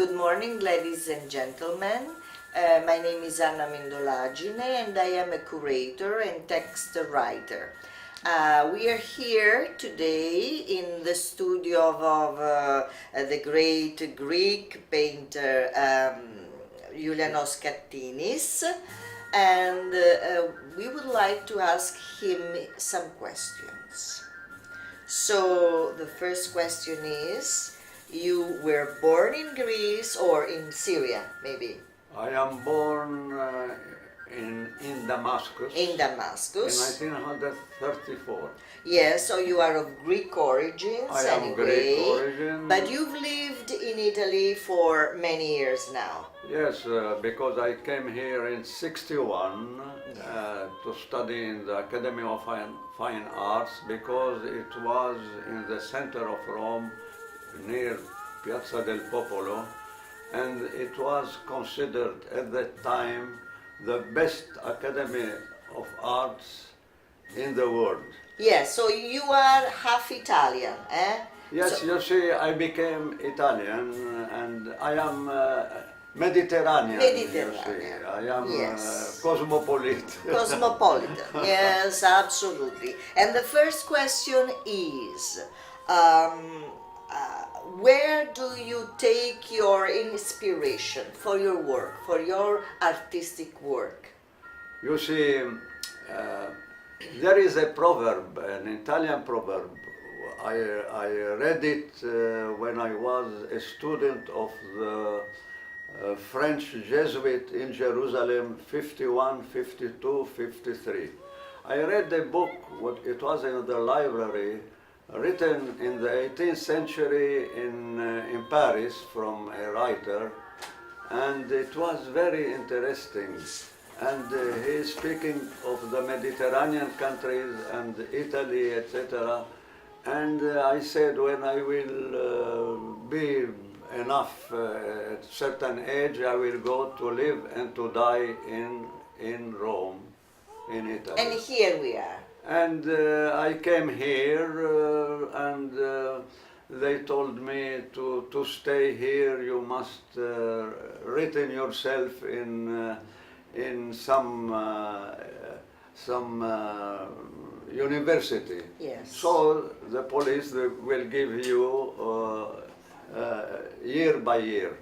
Good morning, ladies and gentlemen. My name is Amendolagine and I am a curator and text writer. We are here today in the studio of the great Greek painter Julianos Kattinis, and we would like to ask him some questions. So the first question is, you were born in Greece or in Syria, maybe? I am born in Damascus. In Damascus. In 1934. Yes, so you are of Greek origins I am anyway. Greek origin. But you've lived in Italy for many years now. Yes, because I came here in '61 to study in the Academy of Fine Arts, because it was in the center of Rome, near Piazza del Popolo, and it was considered at that time the best academy of arts in the world. Yes, so you are half Italian, eh? Yes, So, you see, I became Italian and I am Mediterranean. Mediterranean, You see. I am yes. cosmopolitan. Cosmopolitan, yes, absolutely. And the first question is, where do you take your inspiration for your work, for your artistic work? You see, there is a proverb, an Italian proverb. I read it when I was a student of the French Jesuit in Jerusalem, 51, 52, 53. I read a book, it was in the library, written in the 18th century in Paris from a writer, and it was very interesting. And he is speaking of the Mediterranean countries and Italy, etc. And I said, when I will be enough at a certain age, I will go to live and to die in Rome, in Italy. And here we are. And I came here and they told me to stay here. You must written yourself in some university. Yes. So the police will give you year by year.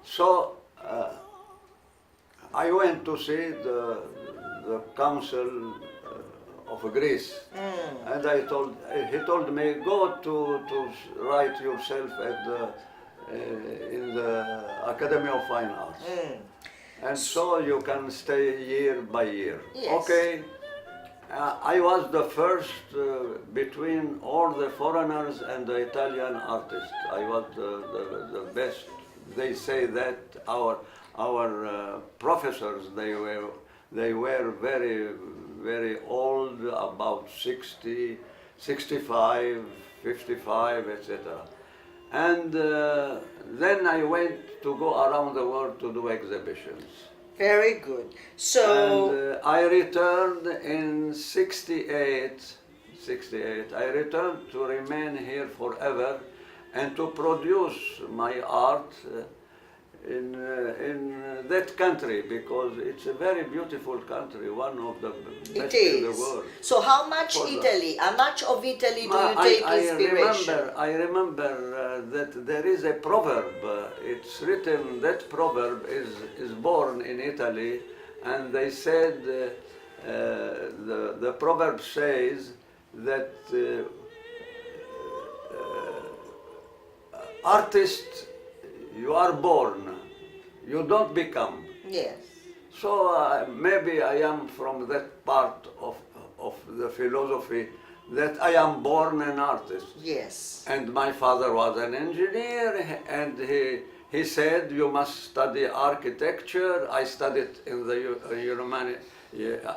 So I went to see the council of Greece, and he told me, go to write yourself in the Academy of Fine Arts, and so you can stay year by year. Yes. Okay. I was the first between all the foreigners and the Italian artists. I was the best. They say that our professors, they were very old, about 60, 65, 55, etc. And then I went to go around the world to do exhibitions. Very good. So, And I returned in 68. I returned to remain here forever and to produce my art in that country, because it's a very beautiful country, one of the best in the world. So how much of Italy do you take inspiration? I remember that there is a proverb. It's written, that proverb is born in Italy, and they said, the proverb says that artist, you are born, you don't become. Yes. So maybe I am from that part of the philosophy that I am born an artist. Yes. And my father was an engineer, and he said, you must study architecture. I studied in the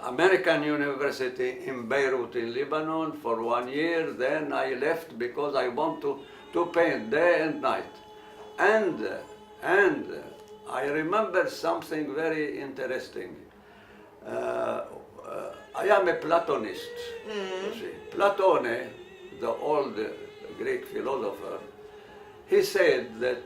American University in Beirut in Lebanon for 1 year. Then I left because I want to paint day and night. And I remember something very interesting. I am a Platonist. You see. Platone, the old Greek philosopher, he said that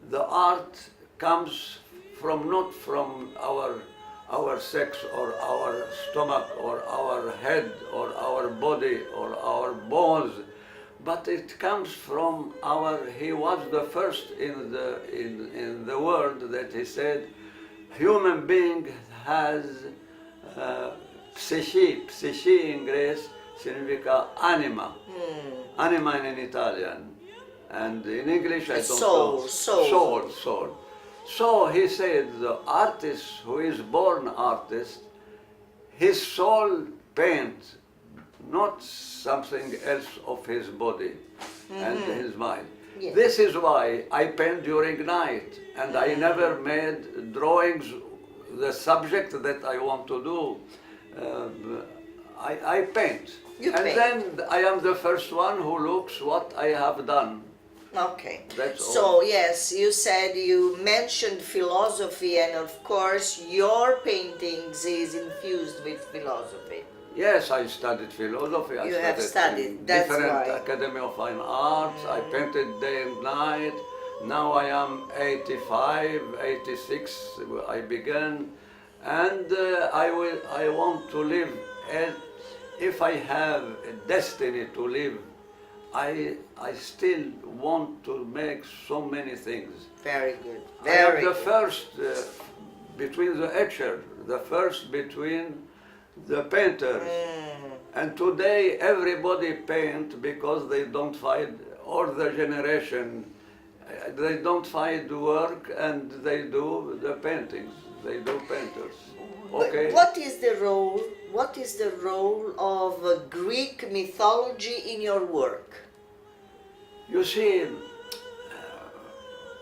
the art comes from not from our sex or our stomach or our head or our body or our bones, but it comes from our. He was the first in the world that he said, human being has psyche. Psyche in Greece significa anima. Anima in Italian. And in English, I don't know. Soul. So he said, the artist who is born artist, his soul paints, not something else of his body and his mind. Yes. This is why I paint during night, and I never made drawings, the subject that I want to do. I paint. You and paint. Then I am the first one who looks what I have done. Okay. That's so all. yes, you said, you mentioned philosophy, and of course your paintings is infused with philosophy. Yes, I studied philosophy. You have studied, in that's different why. Academy of Fine Arts. I painted day and night. Now I am 85, 86. I began, and I want to live. And if I have a destiny to live, I still want to make so many things. Very good. I Very am the good. first between the etcher, the first between the painters. And today everybody paint because they don't find, or the generation, they don't find work and they do the paintings, they do painters. Okay. But what is the role? What is the role of Greek mythology in your work? You see,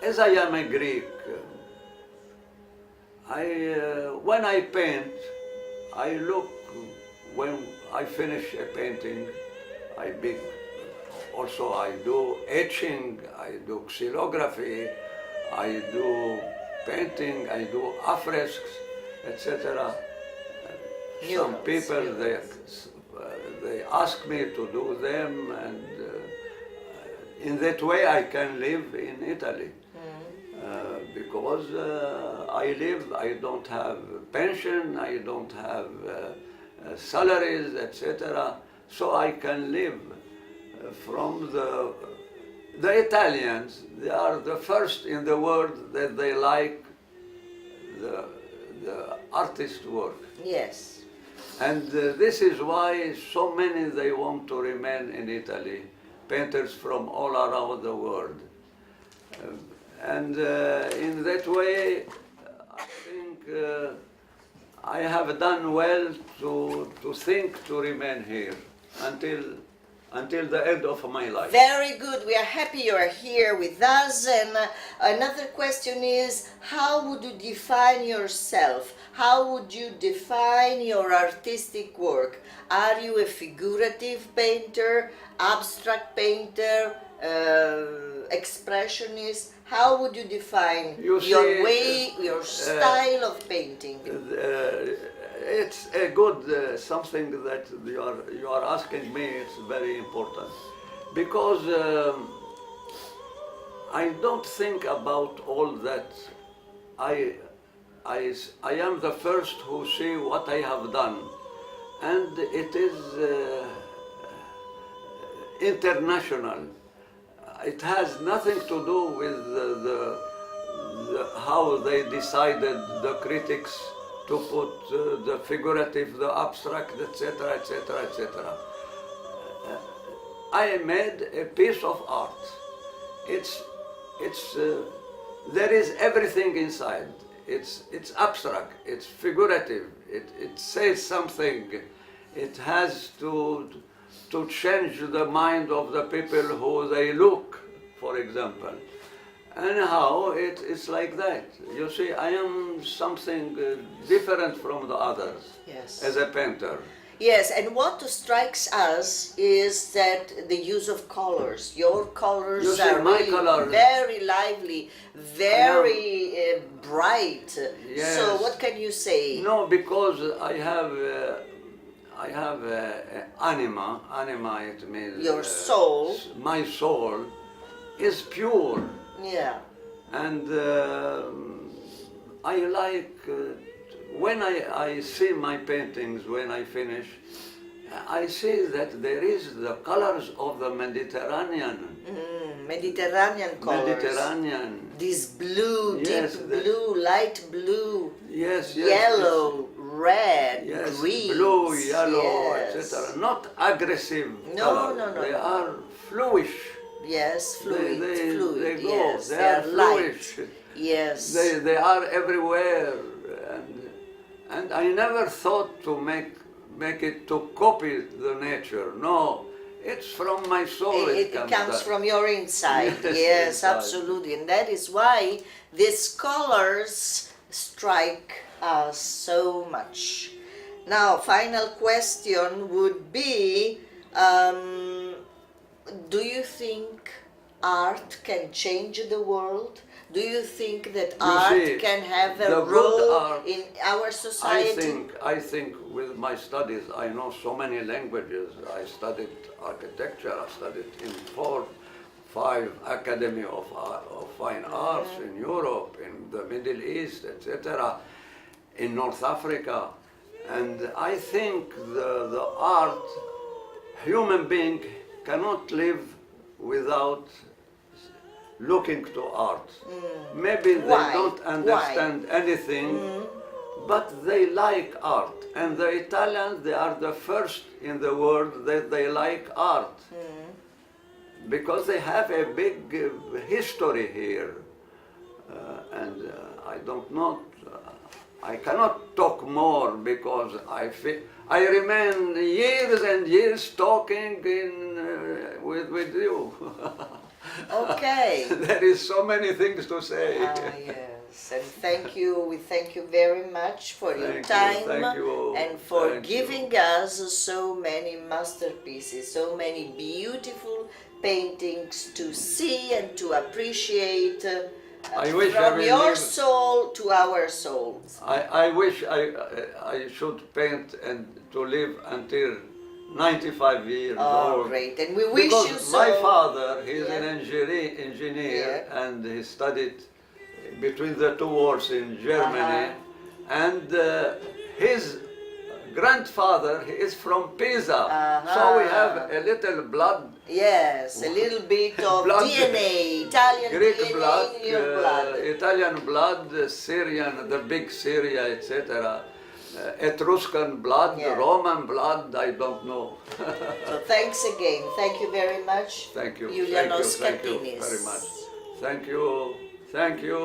as I am a Greek, when I paint, I look, when I finish a painting, also I do etching, I do xylography, I do painting, I do affresks, etc. Some Murals, people, murals. they ask me to do them, and in that way I can live in Italy. Because I don't have pension, I don't have salaries, etc. So I can live from the Italians. They are the first in the world that they like the artist work. Yes. And this is why so many they want to remain in Italy, painters from all around the world. And in that way, I think I have done well to think to remain here until the end of my life. Very good. We are happy you are here with us. And another question is, how would you define yourself? How would you define your artistic work? Are you a figurative painter, abstract painter, expressionist? How would you define You see, your way, your style of painting? It's a good something that you are asking me. It's very important because I don't think about all that. I am the first who see what I have done, and it is international. It has nothing to do with how they decided, the critics, to put the figurative, the abstract, etc., etc., etc. I made a piece of art. There is everything inside. It's abstract. It's figurative. It says something. It has to change the mind of the people who they look, for example. Anyhow, it's like that. You see, I am something different from the others. Yes. As a painter. Yes, and what strikes us is that the use of colors. Your colors You see, are my really colors- very lively, very bright. Yes. So what can you say? No, because I have anima. Anima, it means Your soul. My soul is pure. Yeah. And I like, when I see my paintings, when I finish, I see that there is the colors of the Mediterranean. Mediterranean colors. Mediterranean. This blue, Yes, deep blue, light blue, Yes, yes. yellow, red, Yes, green. blue, yellow, yes. etc. Not aggressive No, colors. no, no, They no. are fluish. Yes, fluid, fluid. They go. Yes, They they are are light. fluish. Yes. They are everywhere, and I never thought to make it to copy the nature. No, it's from my soul. It comes that. from your inside. Yes, Yes, inside. absolutely. And that is why these colors strike us so much. Now, final question would be, do you think art can change the world? Do you think that art see, can have a the good role art, in our society? I think with my studies, I know so many languages. I studied architecture, I studied in 4, 5 Academy of Fine Arts in Europe, in the Middle East, etc., in North Africa. And I think the art, human being cannot live without looking to art. Maybe they Why? don't understand anything, but they like art. And the Italians, they are the first in the world that they like art. Because they have a big history here. And I don't know, I cannot talk more because I remain years and years talking with you. Okay. There is so many things to say. Yes, and thank you. We thank you very much for your Thank time you, and for thank giving you. us so many masterpieces, so many beautiful paintings to see and to appreciate I wish I from will your live- soul to our souls. I wish I should paint and to live until 95 years Oh, old. great. And we wish Because you so. my father, he's Yeah. an engineer Yeah. and he studied between the two wars in Germany. And his grandfather, he is from Pisa. So we have a little blood, Yes, a little bit of Blood. DNA, Italian Greek DNA blood, in your blood. Italian blood, Syrian, the big Syria, etc. Etruscan blood, Yeah. Roman blood, I don't know. So thanks again. Thank you very much. Thank you. Julianos thank you Kattinis. very much. Thank you. Thank you.